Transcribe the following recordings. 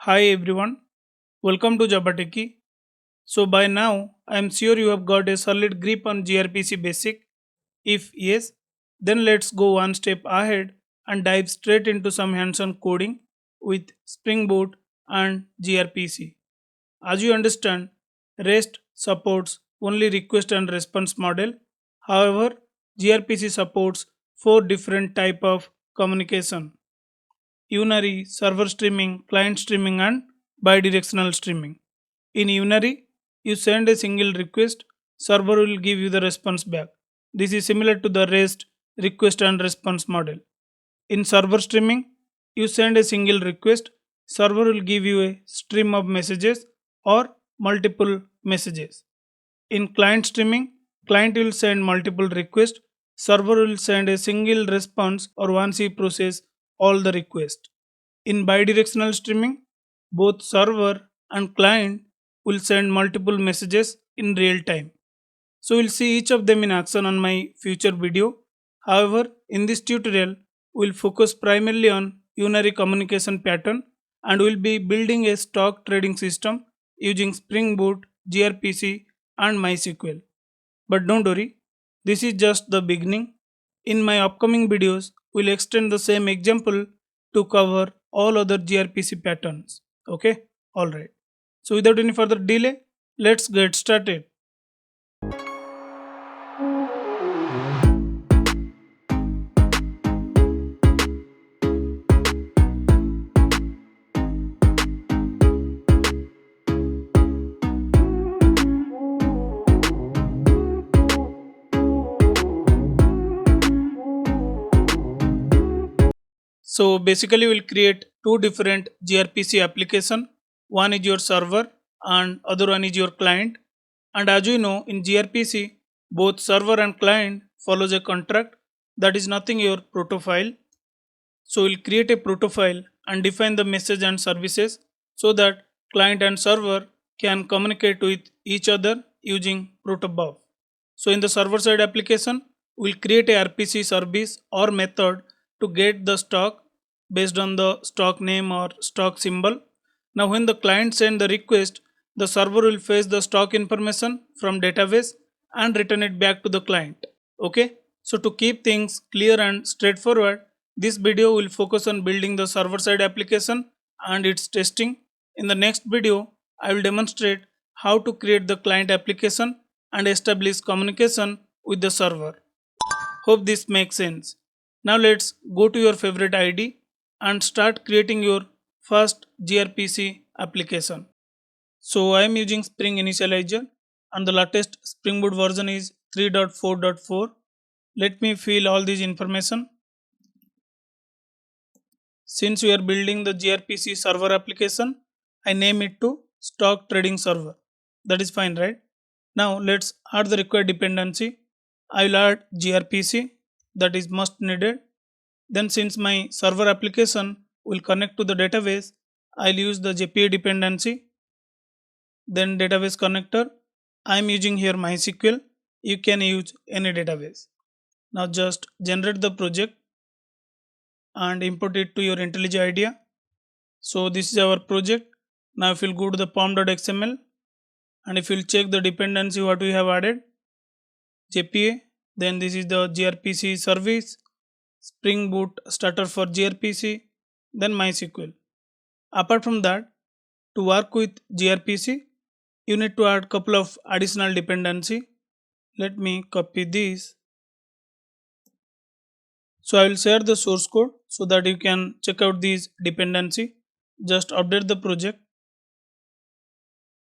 Hi everyone, welcome to Jabateki. So by now, I am sure you have got a solid grip on gRPC basic. If yes, then let's go one step ahead and dive straight into some hands-on coding with Spring Boot and gRPC. As you understand, REST supports only request and response model. However, gRPC supports four different type of communication: unary, server streaming, client streaming, and bidirectional streaming. In unary, you send a single request, server will give you the response back. This is similar to the REST request and response model. In server streaming, you send a single request, server will give you a stream of messages or multiple messages. In client streaming, client will send multiple requests, server will send a single response or once he process all the requests. In bidirectional streaming, both server and client will send multiple messages in real time. So we'll see each of them in action on my future video. However, in this tutorial, we'll focus primarily on unary communication pattern and we'll be building a stock trading system using Spring Boot, gRPC and MySQL. But don't worry, this is just the beginning. In my upcoming videos, we'll extend the same example to cover all other gRPC patterns. Okay, alright. So without any further delay, let's get started. So basically we'll create two different gRPC application. One is your server and other one is your client. And as you know, in gRPC, both server and client follows a contract that is nothing your protofile. So we'll create a protofile and define the message and services so that client and server can communicate with each other using protobuf. So in the server side application, we'll create a RPC service or method to get the stock based on the stock name or stock symbol. Now when the client send the request, the server will fetch the stock information from database and return it back to the client. Okay, so to keep things clear and straightforward, this video will focus on building the server side application and its testing. In the next video, I will demonstrate how to create the client application and establish communication with the server. Hope this makes sense. Now let's go to your favorite ID and start creating your first gRPC application. So I am using Spring Initializer and the latest Spring Boot version is 3.4.4. Let me fill all this information. Since we are building the gRPC server application, I name it to stock trading server. That is fine, right? Now let's add the required dependency. I will add gRPC, that is must needed. Then since my server application will connect to the database, I'll use the JPA dependency. Then database connector. I am using here MySQL. You can use any database. Now just generate the project and import it to your IntelliJ IDEA. So this is our project. Now if you'll go to the pom.xml and if you'll check the dependency what we have added, JPA, then this is the gRPC service, Spring Boot starter for gRPC, then MySQL. Apart from that, to work with gRPC, you need to add couple of additional dependency. Let me copy this. So I will share the source code so that you can check out these dependency. Just update the project.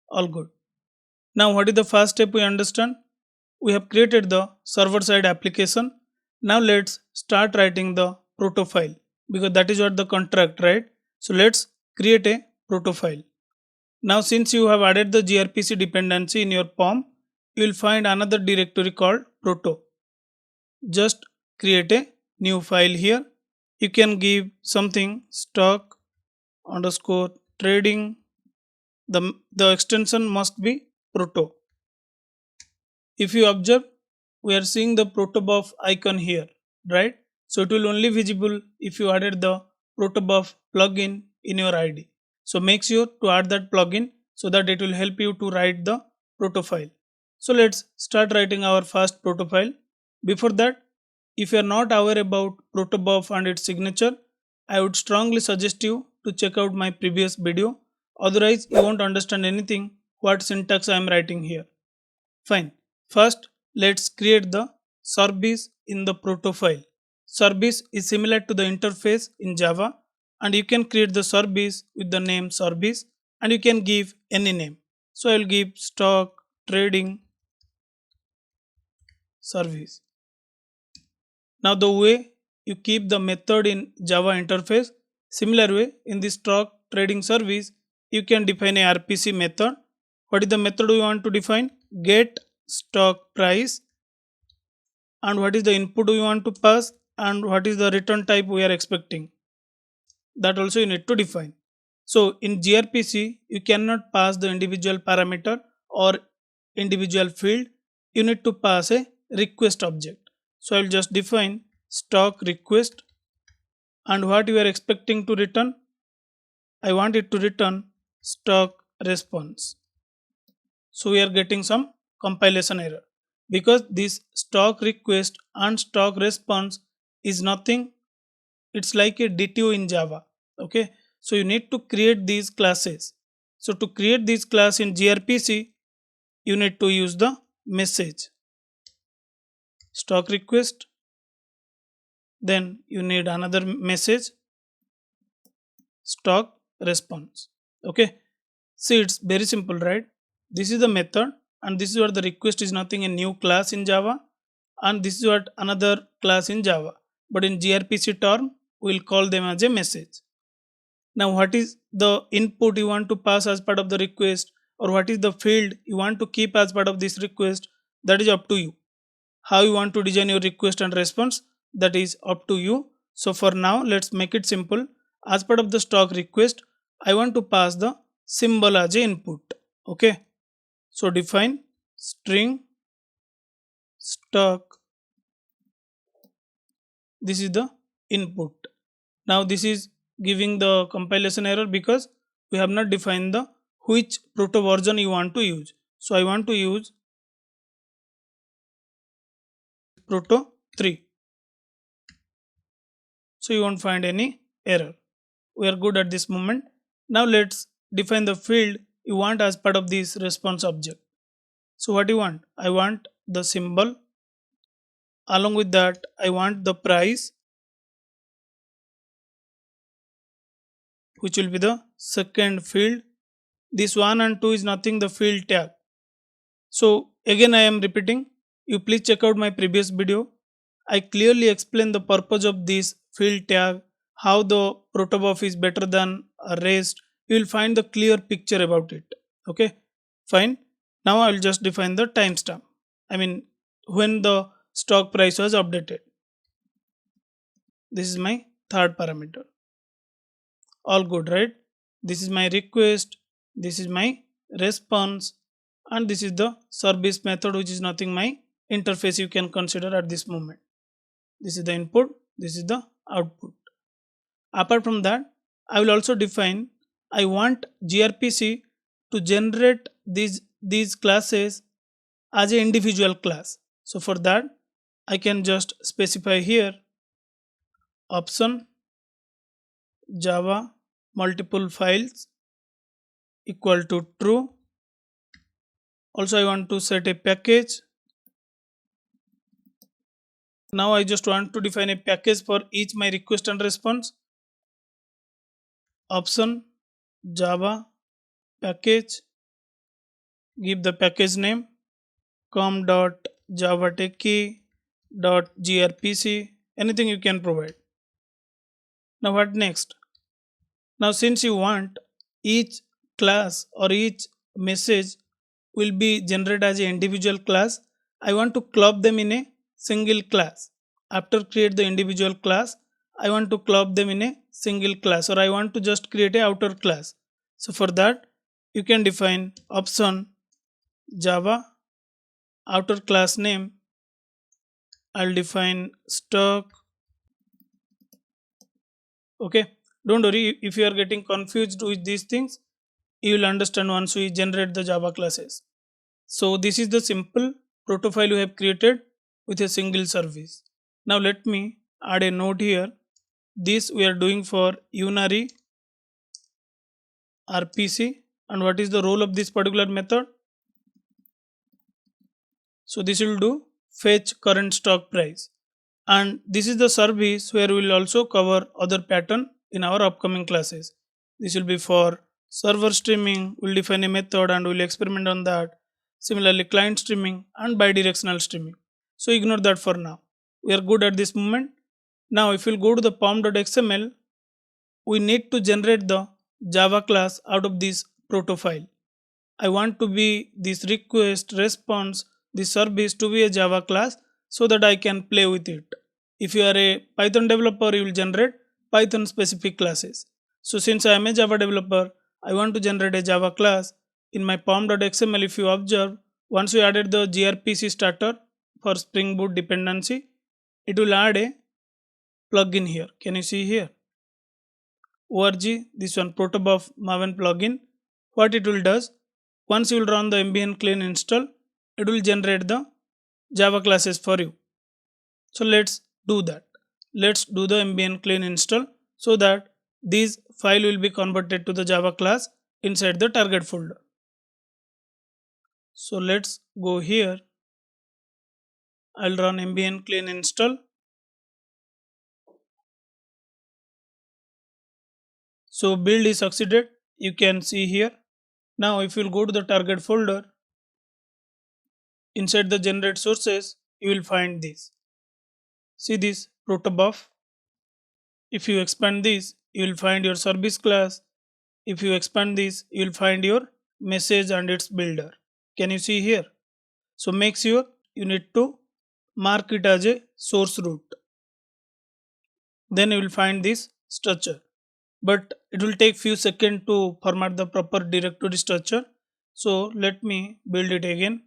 All good. Now what is the first step we understand? We have created the server side application. Now let's start writing the protofile because that is what the contract, right? So let's create a protofile. Now since you have added the gRPC dependency in your POM, you will find another directory called proto. Just create a new file here. You can give something stock underscore trading. The extension must be proto. If you observe, we are seeing the protobuf icon here, right? So it will only visible if you added the protobuf plugin in your ID. So make sure to add that plugin so that it will help you to write the proto file. So let's start writing our first proto file. Before that, if you are not aware about protobuf and its signature, I would strongly suggest you to check out my previous video. Otherwise, you won't understand anything what syntax I am writing here. Fine. First, let's create the service in the proto file. Service is similar to the interface in Java, and you can create the service with the name service, and you can give any name. So I will give stock trading service. Now the way you keep the method in Java interface, similar way in the stock trading service, you can define a RPC method. What is the method we want to define? Get stock price, and what is the input we want to pass, and what is the return type we are expecting. That also you need to define. So in gRPC, you cannot pass the individual parameter or individual field. You need to pass a request object. So I will just define stock request, and what you are expecting to return, I want it to return stock response. So we are getting some compilation error because this stock request and stock response is nothing, it's like a DTO in Java. Okay, so you need to create these classes. So to create this class in gRPC, you need to use the message stock request, then you need another message stock response. Okay, see, it's very simple, right? This is the method, and this is what the request is nothing a new class in Java, and this is what another class in Java. But in gRPC term, we'll call them as a message. Now, what is the input you want to pass as part of the request, or what is the field you want to keep as part of this request? That is up to you. How you want to design your request and response, that is up to you. So for now, let's make it simple. As part of the stock request, I want to pass the symbol as a input. Okay, so define string stock, this is the input. Now this is giving the compilation error because we have not defined the which proto version you want to use. So I want to use proto 3. So you won't find any error. We are good at this moment. Now let's define the field you want as part of this response object. So what do you want? I want the symbol. Along with that, I want the price, which will be the second field. This 1 and 2 is nothing the field tag. So again I am repeating, you please check out my previous video. I clearly explain the purpose of this field tag, how the protobuf is better than a REST. You will find the clear picture about it. Okay, fine. Now I will just define the timestamp. I mean when the stock price was updated. This is my third parameter. All good, right? This is my request, this is my response, and this is the service method, which is nothing my interface you can consider at this moment. This is the input, this is the output. Apart from that, I will also define, I want gRPC to generate these classes as an individual class. So for that, I can just specify here option Java multiple files equal to true. Also I want to set a package. Now I just want to define a package for each my request and response. Option Java package, give the package name com.javatechkey.grpc, anything you can provide. Now what next? Now since you want each class or each message will be generated as an individual class, I want to club them in a single class. After create the individual class, I want to club them in a single class, or I want to just create a outer class. So for that, you can define option Java outer class name. I'll define stock. Okay, Don't worry, if you are getting confused with these things, you will understand once we generate the Java classes. So this is the simple proto file we have created with a single service. Now let me add a note here. This we are doing for unary RPC, and what is the role of this particular method? So this will do fetch current stock price, and this is the service where we will also cover other pattern in our upcoming classes. This will be for server streaming, we'll define a method and we'll experiment on that. Similarly, client streaming and bidirectional streaming. So ignore that for now. We are good at this moment. Now if we'll go to the pom.xml, we need to generate the Java class out of this proto file. I want to be this request response, this service to be a Java class so that I can play with it. If you are a Python developer, you will generate Python specific classes. So since I am a Java developer, I want to generate a Java class. In my pom.xml, if you observe, once we added the gRPC starter for Spring Boot dependency, it will add a plugin here. Can you see here? org, this one protobuf maven plugin. What it will does, once you will run the mbn clean install, it will generate the Java classes for you. So let's do that. Let's do the mbn clean install so that this file will be converted to the Java class inside the target folder. So let's go here. I'll run mbn clean install. So build is succeeded. You can see here. Now if you'll go to the target folder, inside the generate sources, you will find this. See this protobuf. If you expand this, you will find your service class. If you expand this, you will find your message and its builder. Can you see here? So make sure you need to mark it as a source root. Then you will find this structure. But it will take few seconds to format the proper directory structure. So let me build it again.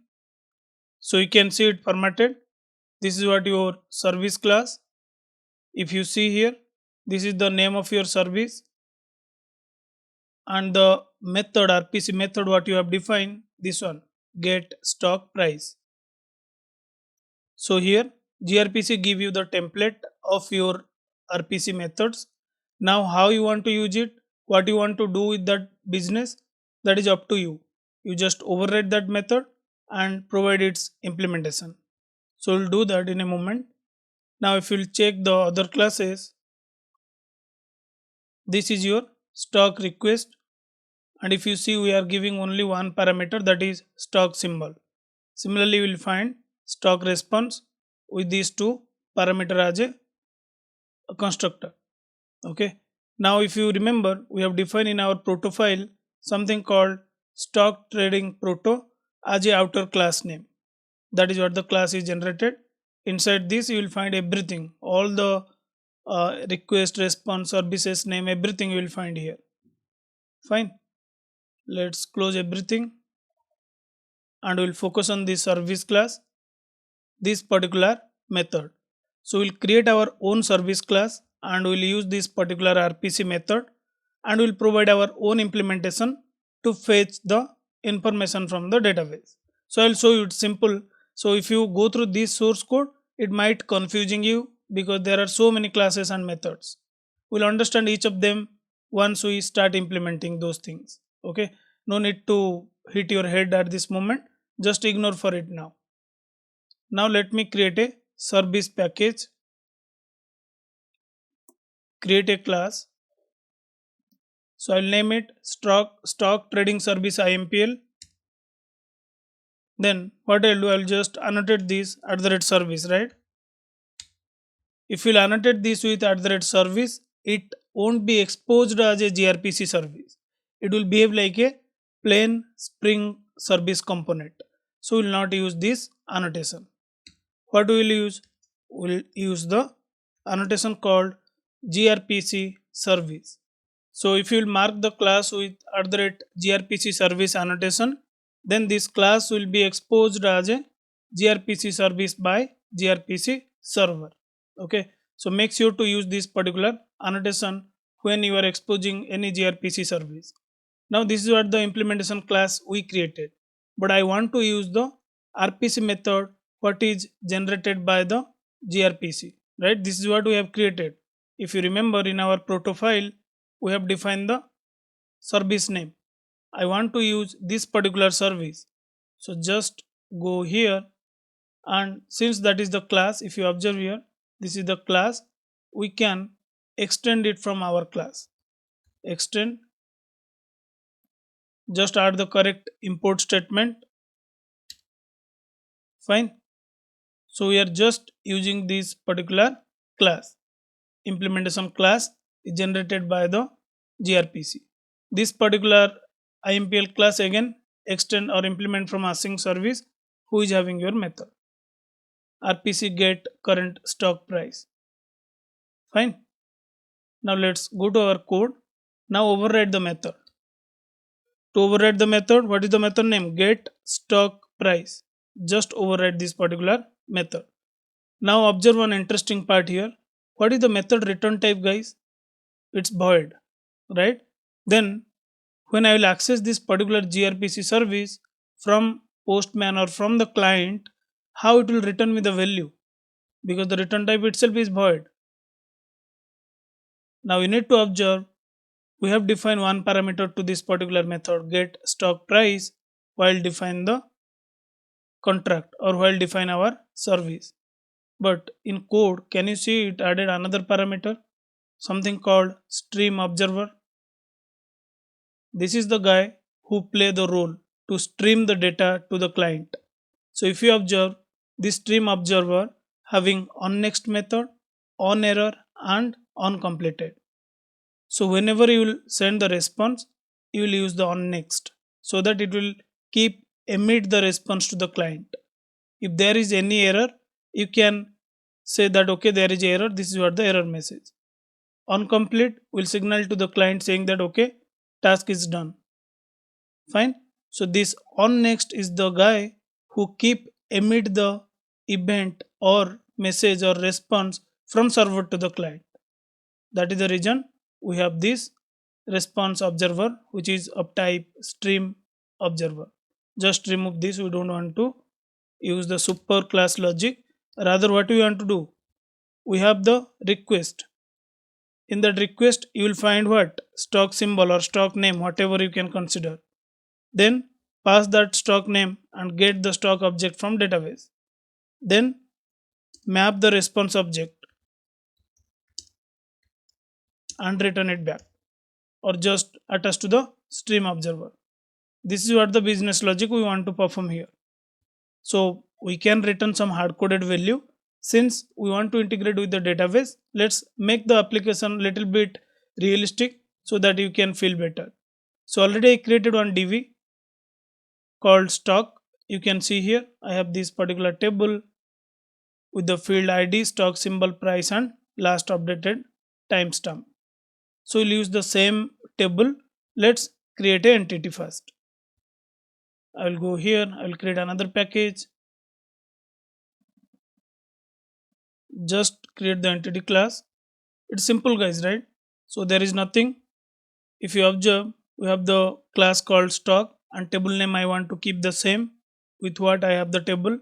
So you can see it formatted. This is what your service class. If you see here, this is the name of your service, and the method RPC method what you have defined, this one, get stock price. So here gRPC give you the template of your RPC methods. Now how you want to use it, what you want to do with that business, that is up to you. You just override that method and provide its implementation. So we'll do that in a moment. Now if you'll check the other classes, this is your stock request, and if you see we are giving only one parameter, that is stock symbol. Similarly we will find stock response with these two parameter as a constructor. Okay. Now if you remember, we have defined in our proto file something called stock trading proto as a outer class name. That is what the class is generated. Inside this you will find everything, all the request response services name, everything you will find here. Fine. Let's close everything and we'll focus on this service class, this particular method. So we'll create our own service class and we'll use this particular RPC method, and we'll provide our own implementation to fetch the information from the database. So I'll show you, it's simple. So if you go through this source code, it might confusing you because there are so many classes and methods. We'll understand each of them once we start implementing those things. Okay, no need to hit your head at this moment, just ignore for it now. Now let me create a service package, create a class. So I'll name it stock trading service IMPL. Then what I'll do, I'll just annotate this @service, right? If you'll annotate this with @service, it won't be exposed as a gRPC service. It will behave like a plain Spring service component. So we'll not use this annotation. What we will use? We'll use the annotation called gRPC service. So if you will mark the class with @grpc service annotation, then this class will be exposed as a gRPC service by gRPC server. Okay, so make sure to use this particular annotation when you are exposing any gRPC service. Now this is what the implementation class we created, but I want to use the RPC method what is generated by the gRPC, right? This is what we have created. If you remember, in our proto file we have defined the service name. I want to use this particular service, so just go here, and since that is the class, if you observe here, this is the class, we can extend it from our class. Extend, just add the correct import statement. Fine. So we are just using this particular class. Implementation class is generated by the gRPC. This particular IMPL class again extend or implement from async service who is having your method. RPC get current stock price. Fine. Now let's go to our code. Now override the method. To override the method, what is the method name? Get stock price. Just override this particular method. Now observe one interesting part here. What is the method return type, guys? It's void, right? Then when I will access this particular gRPC service from Postman or from the client, how it will return me the value? Because the return type itself is void. Now you need to observe, we have defined one parameter to this particular method, get stock price, while define the contract or while define our service. But in code, can you see it added another parameter, something called stream observer? This is the guy who play the role to stream the data to the client. So if you observe, this stream observer having on next method, on error and on completed. So whenever you will send the response, you will use the on next, so that it will keep emit the response to the client. If there is any error, you can say that okay, there is error, this is what the error message. On complete will signal to the client saying that okay, task is done. Fine. So this on next is the guy who keep emit the event or message or response from server to the client. That is the reason we have this response observer, which is of type stream observer. Just remove this, we don't want to use the super class logic. Rather, what we want to do, we have the request. In that request you will find what, stock symbol or stock name, whatever you can consider. Then pass that stock name and get the stock object from database. Then map the response object and return it back, or just attach to the stream observer. This is what the business logic we want to perform here. So we can return some hard coded value. Since we want to integrate with the database, let's make the application little bit realistic so that you can feel better. So already I created one DB called stock. You can see here I have this particular table with the field ID, stock symbol, price and last updated timestamp. So we'll use the same table. Let's create an entity first. I will go here, I will create another package. Just create the entity class. It's simple, guys, right? So there is nothing. If you observe, we have the class called stock and table name I want to keep the same with what I have the table.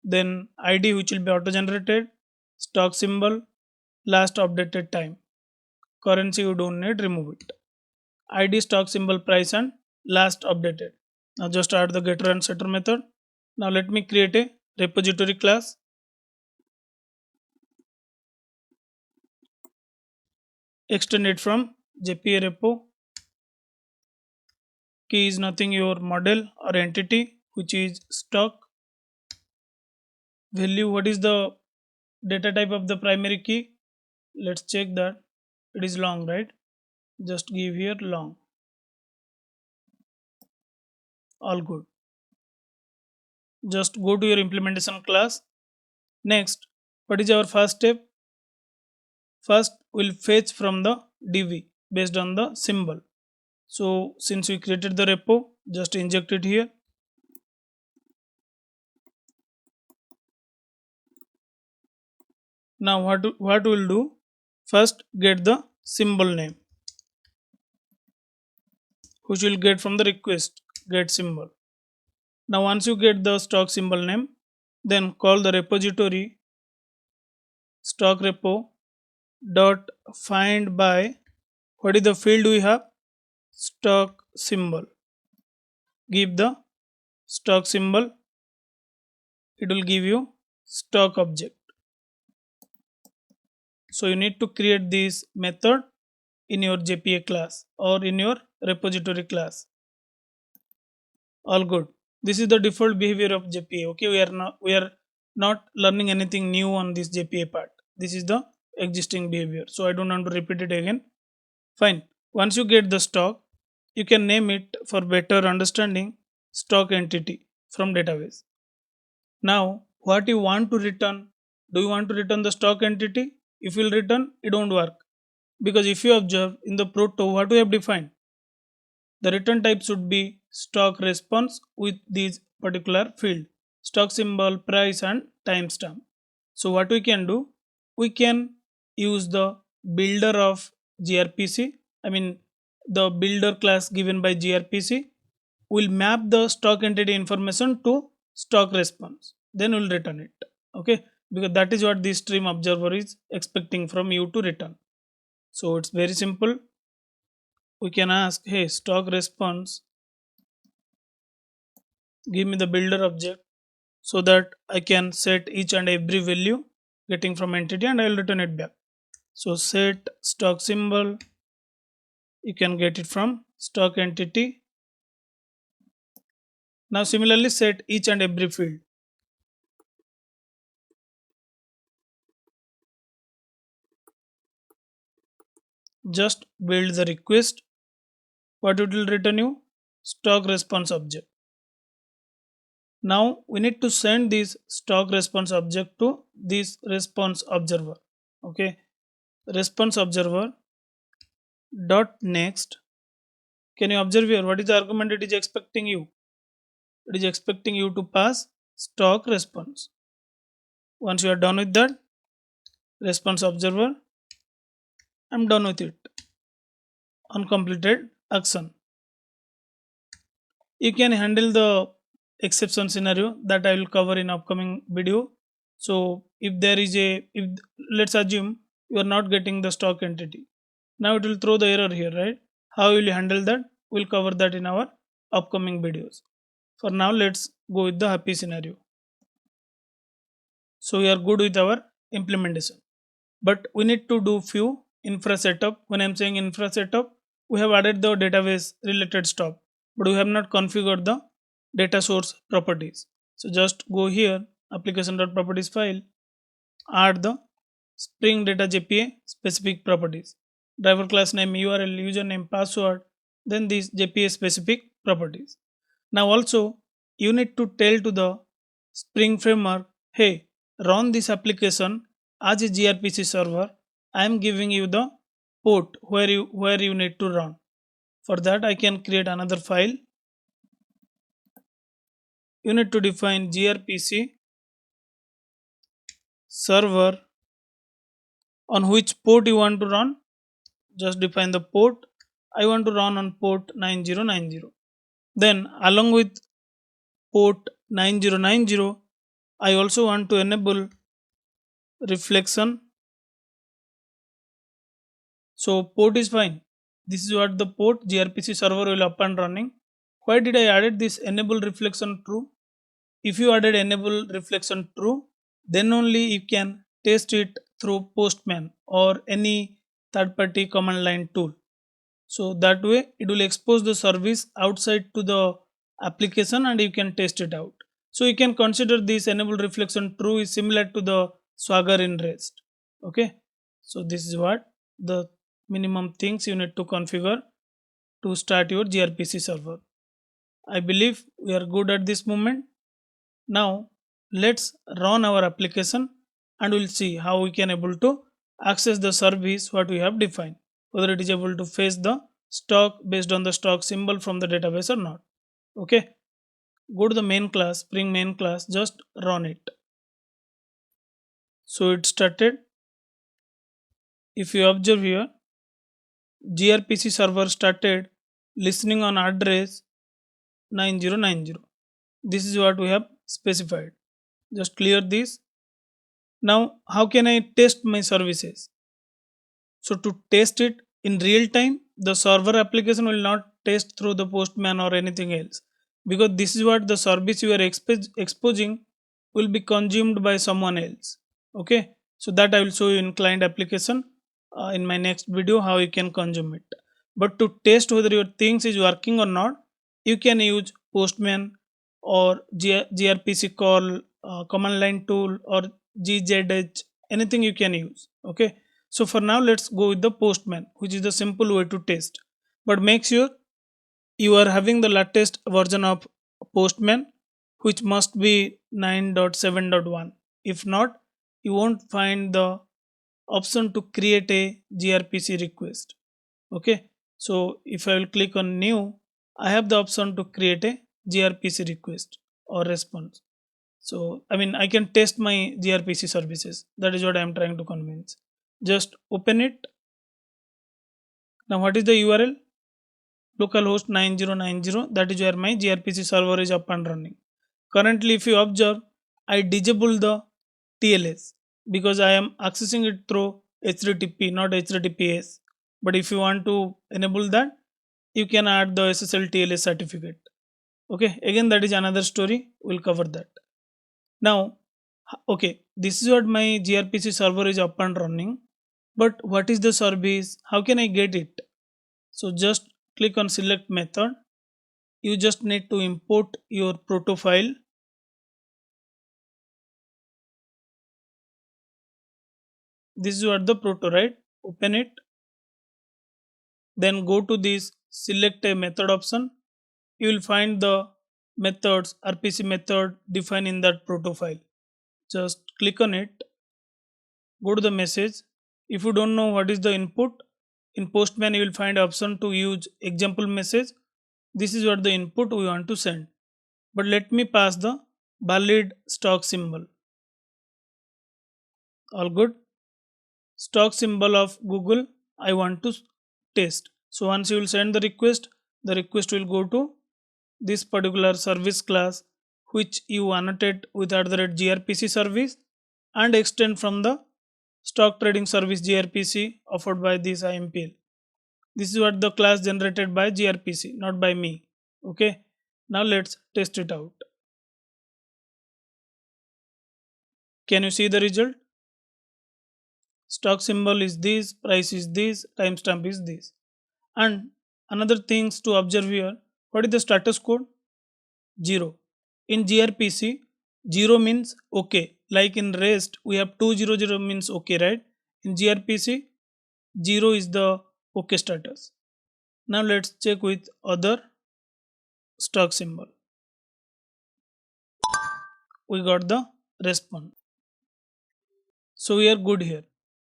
Then ID which will be auto generated, stock symbol, last updated time. Currency you don't need, remove it. ID, stock symbol, price and last updated. Now just add the getter and setter method. Now let me create a repository class. Extend it from JPA repo. Key is nothing, your model or entity, which is stock. Value, what is the data type of the primary key? Let's check that. It is long, right? Just give here long. All good. Just go to your implementation class. Next, what is our first step? First, we'll fetch from the DB based on the symbol. So since we created the repo, just inject it here. Now what we'll do? First, get the symbol name. which you will get from the request get symbol. Now once you get the stock symbol name, then call the repository stock repo dot find by, what is the field we have, stock symbol. Give the stock symbol, it will give you stock object. So you need to create this method in your JPA class or in your repository class. All good. This is the default behavior of JPA. Okay, we are not learning anything new on this JPA part. This is the existing behavior, so I don't want to repeat it again. Fine. Once you get the stock, you can name it for better understanding stock entity from database. Now, what you want to return? Do you want to return the stock entity? If you will return, it won't work, because if you observe in the proto, what we have defined, the return type should be stock response with this particular field, stock symbol, price, and timestamp. So what we can do, we can use the builder of grpc, I mean the builder class given by grpc will map the stock entity information to stock response, then we'll return it. Okay, because that is what the stream observer is expecting from you to return. So it's very simple. We can ask, hey, stock response, give me the builder object so that I can set each and every value getting from entity and I will return it back. So set stock symbol, you can get it from stock entity. Now similarly set each and every field. Just build the request. What it will return you? Stock response object. Now we need to send this stock response object to this response observer. Okay, response observer dot next. Can you observe here what is the argument it is expecting you? It is expecting you to pass stock response. Once you are done with that, response observer, I'm done with it. Uncompleted action. You can handle the exception scenario that I will cover in upcoming video. So if there is a, if let's assume you are not getting the stock entity, now it will throw the error here, right? How will you handle that? We'll cover that in our upcoming videos. For now, let's go with the happy scenario. So we are good with our implementation, but we need to do few infra setup. When I'm saying infra setup, we have added the database related stuff, but we have not configured the data source properties. So just go here, application.properties file, add the spring data jpa specific properties, driver class name, url, username, password, then these jpa specific properties. Now also you need to tell to the spring framework, hey, run this application as a grpc server. I am giving you the port where you need to run. For that I can create another file. You need to define grpc server on which port you want to run. Just define the port. I want to run on port 9090. Then along with port 9090, I also want to enable reflection. So port is fine. This is what the port grpc server will up and running. Why did I added this enable reflection true? If you added enable reflection true, then only you can test it through Postman or any third party command line tool. So that way it will expose the service outside to the application and you can test it out. So you can consider this enable reflection true is similar to the Swagger in REST. Okay, so this is what the minimum things you need to configure to start your grpc server. I believe we are good at this moment. Now let's run our application and we'll see how we can able to access the service what we have defined, whether it is able to fetch the stock based on the stock symbol from the database or not. Okay, go to the main class, spring main class, just run it. So it started. If you observe here, grpc server started listening on address 9090. This is what we have specified. Just clear this. Now, how can I test my services? So to test it in real time, the server application will not test through the postman or anything else, because this is what the service you are exposing will be consumed by someone else. Okay, so that I will show you in client application in my next video how you can consume it. But to test whether your things is working or not, you can use postman or grpc call, command line tool, or gzh, anything you can use. Okay, so for now, let's go with the Postman, which is the simple way to test. But make sure you are having the latest version of Postman, which must be 9.7.1. If not, you won't find the option to create a gRPC request. Okay, so if I will click on New, I have the option to create a gRPC request or response. So I mean, I can test my gRPC services. That is what I am trying to convince. Just open it. Now what is the URL? Localhost 9090. That is where my gRPC server is up and running. Currently, if you observe, I disable the TLS because I am accessing it through HTTP, not HTTPS. But if you want to enable that, you can add the SSL TLS certificate. Okay, again, that is another story. We'll cover that. Now, okay, this is what my gRPC server is up and running. But what is the service? How can I get it? So just click on select method. You just need to import your proto file. This is what the proto, right? Open it. Then go to this select a method option. You will find the methods, RPC method defined in that proto file. Just click on it. Go to the message. If you don't know what is the input, in Postman you will find option to use example message. This is what the input we want to send. But let me pass the valid stock symbol. All good. Stock symbol of Google I want to test. So once you will send the request will go to this particular service class which you annotate with @grpc service and extend from the stock trading service grpc offered by this IMPL. This is what the class generated by grpc, not by me. Okay, now let's test it out. Can you see the result? Stock symbol is this, price is this, timestamp is this. And another things to observe here, what is the status code? 0. In grpc, 0 means okay. Like in rest we have 200 means okay, right? In grpc, 0 is the okay status. Now let's check with other stock symbol. We got the response. So we are good here.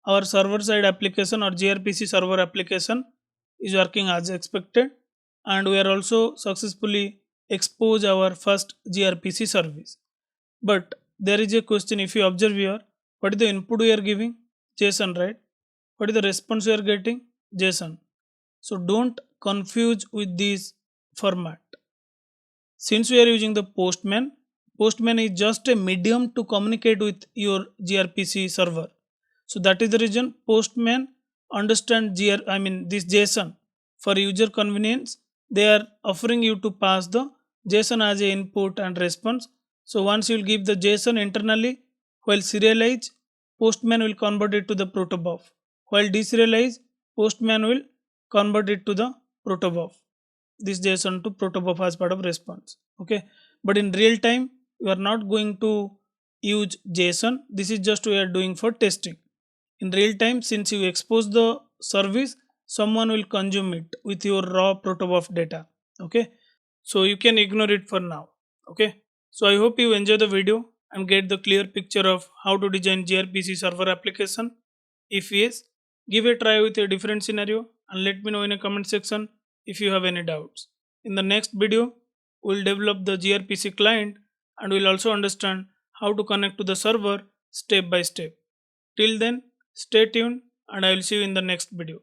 Our server side application or grpc server application is working as expected, and we are also successfully expose our first grpc service. But there is a question, if you observe here, what is the input we are giving? JSON, right? What is the response we are getting? JSON. So don't confuse with this format. Since we are using the Postman, Postman is just a medium to communicate with your grpc server. So that is the reason Postman understand this JSON. For user convenience, they are offering you to pass the JSON as a input and response. So once you will give the JSON internally, while serialize, Postman will convert it to the protobuf. While deserialize, Postman will convert it to the protobuf. This JSON to protobuf as part of response. Okay, but in real time, you are not going to use JSON. This is just we are doing for testing. In real time, since you expose the service, someone will consume it with your raw protobuf data. Okay, so you can ignore it for now. Okay, so I hope you enjoy the video and get the clear picture of how to design grpc server application. If yes, give a try with a different scenario and let me know in a comment section if you have any doubts. In the next video, we'll develop the grpc client and we'll also understand how to connect to the server step by step. Till then, stay tuned and I will see you in the next video.